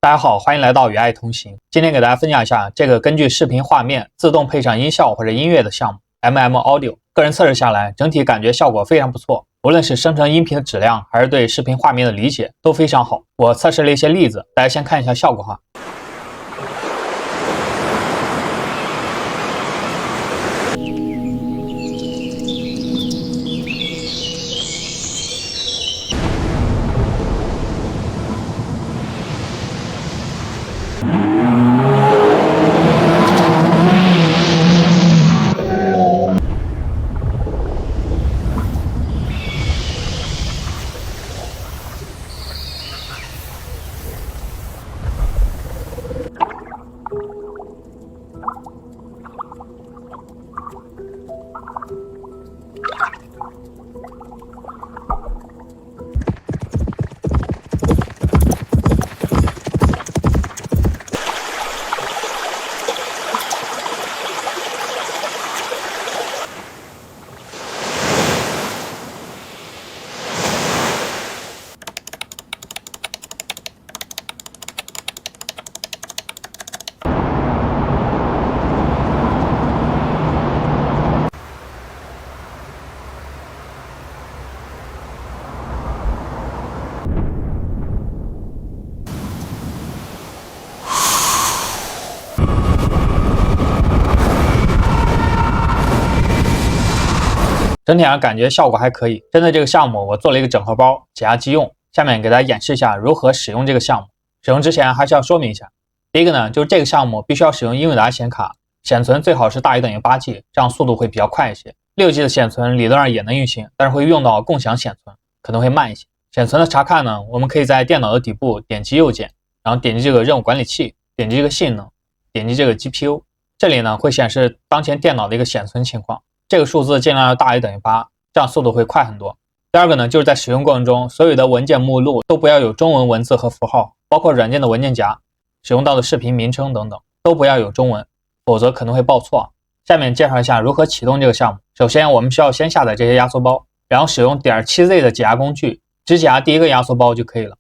大家好，欢迎来到与爱同行。今天给大家分享一下这个根据视频画面自动配上音效或者音乐的项目 Audio。个人测试下来，整体感觉效果非常不错，无论是生成音频的质量，还是对视频画面的理解都非常好。我测试了一些例子，大家先看一下效果哈。整体上感觉效果还可以。针对这个项目，我做了一个整合包，解压即用。下面给大家演示一下如何使用这个项目。使用之前还是要说明一下，第一个呢，就是这个项目必须要使用英伟达显卡，显存最好是大于等于8G，这样速度会比较快一些。6G 的显存理论上也能运行，但是会用到共享显存，可能会慢一些。显存的查看呢，我们可以在电脑的底部点击右键，然后点击这个任务管理器，点击这个性能，点击这个 GPU， 这里呢会显示当前电脑的一个显存情况。这个数字尽量要大于等于8，这样速度会快很多。第二个呢，就是在使用过程中，所有的文件目录都不要有中文文字和符号，包括软件的文件夹、使用到的视频名称等等，都不要有中文，否则可能会报错。下面介绍一下如何启动这个项目。首先，我们需要先下载这些压缩包，然后使用 .7z 的解压工具，只解压第一个压缩包就可以了。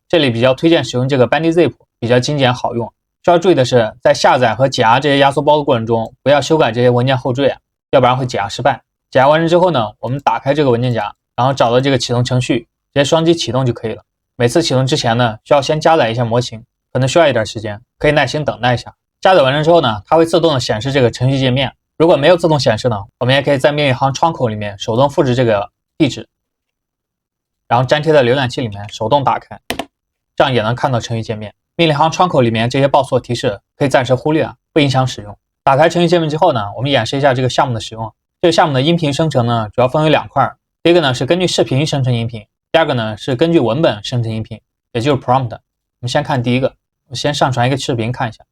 这里比较推荐使用这个 BandyZip， 比较精简好用。需要注意的是，在下载和解压这些压缩包的过程中，不要修改这些文件后缀，要不然会解压失败。解压完成之后呢，我们打开这个文件夹，然后找到这个启动程序，直接双击启动就可以了。每次启动之前呢，需要先加载一下模型，可能需要一点时间，可以耐心等待一下。加载完成之后呢，它会自动的显示这个程序界面。如果没有自动显示呢，我们也可以在命令行窗口里面手动复制这个地址，然后粘贴在浏览器里面手动打开，这样也能看到程序界面。命令行窗口里面这些报错提示可以暂时忽略，不影响使用。打开程序界面之后呢，我们演示一下这个项目的使用。这个项目的音频生成呢，主要分为2块。第一个呢是根据视频生成音频，第二个呢是根据文本生成音频，也就是 prompt。我们先看第一个，我先上传一个视频看一下。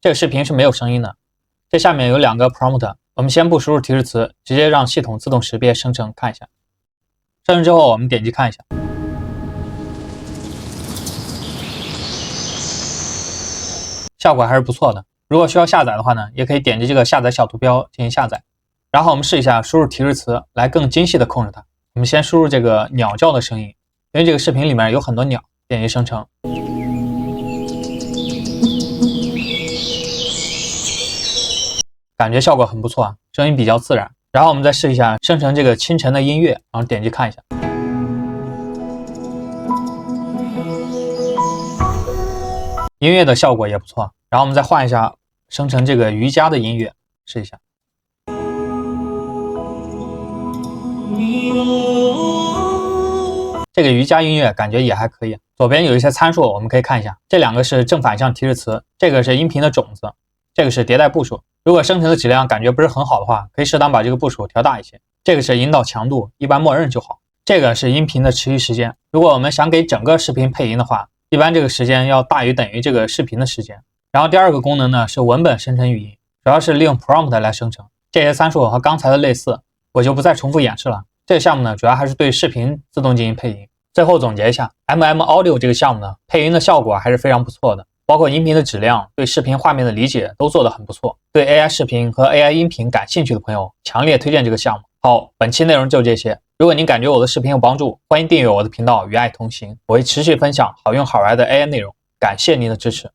这个视频是没有声音的。这下面有2个 prompt， 我们先不输入提示词，直接让系统自动识别生成看一下。生成之后，我们点击看一下。效果还是不错的。如果需要下载的话呢，也可以点击这个下载小图标进行下载。然后我们试一下输入提示词，来更精细的控制它。我们先输入这个鸟叫的声音，因为这个视频里面有很多鸟，点击生成。感觉效果很不错啊，声音比较自然。然后我们再试一下生成这个清晨的音乐，然后点击看一下。音乐的效果也不错，然后我们再换一下生成这个瑜伽的音乐，试一下。这个瑜伽音乐感觉也还可以。左边有一些参数，我们可以看一下，这2个是正反向提示词，这个是音频的种子，这个是迭代步数。如果生成的质量感觉不是很好的话，可以适当把这个步数调大一些。这个是引导强度，一般默认就好。这个是音频的持续时间，如果我们想给整个视频配音的话，一般这个时间要大于等于这个视频的时间。然后第2个功能呢是文本生成语音，主要是利用 prompt 来生成。这些参数和刚才的类似，我就不再重复演示了。这个项目呢主要还是对视频自动进行配音。最后总结一下 Audio 这个项目呢，配音的效果还是非常不错的，包括音频的质量，对视频画面的理解都做得很不错。对 AI 视频和 AI 音频感兴趣的朋友，强烈推荐这个项目。好，本期内容就这些。如果您感觉我的视频有帮助，欢迎订阅我的频道与爱同行，我会持续分享好用好玩的 AI 内容。感谢您的支持。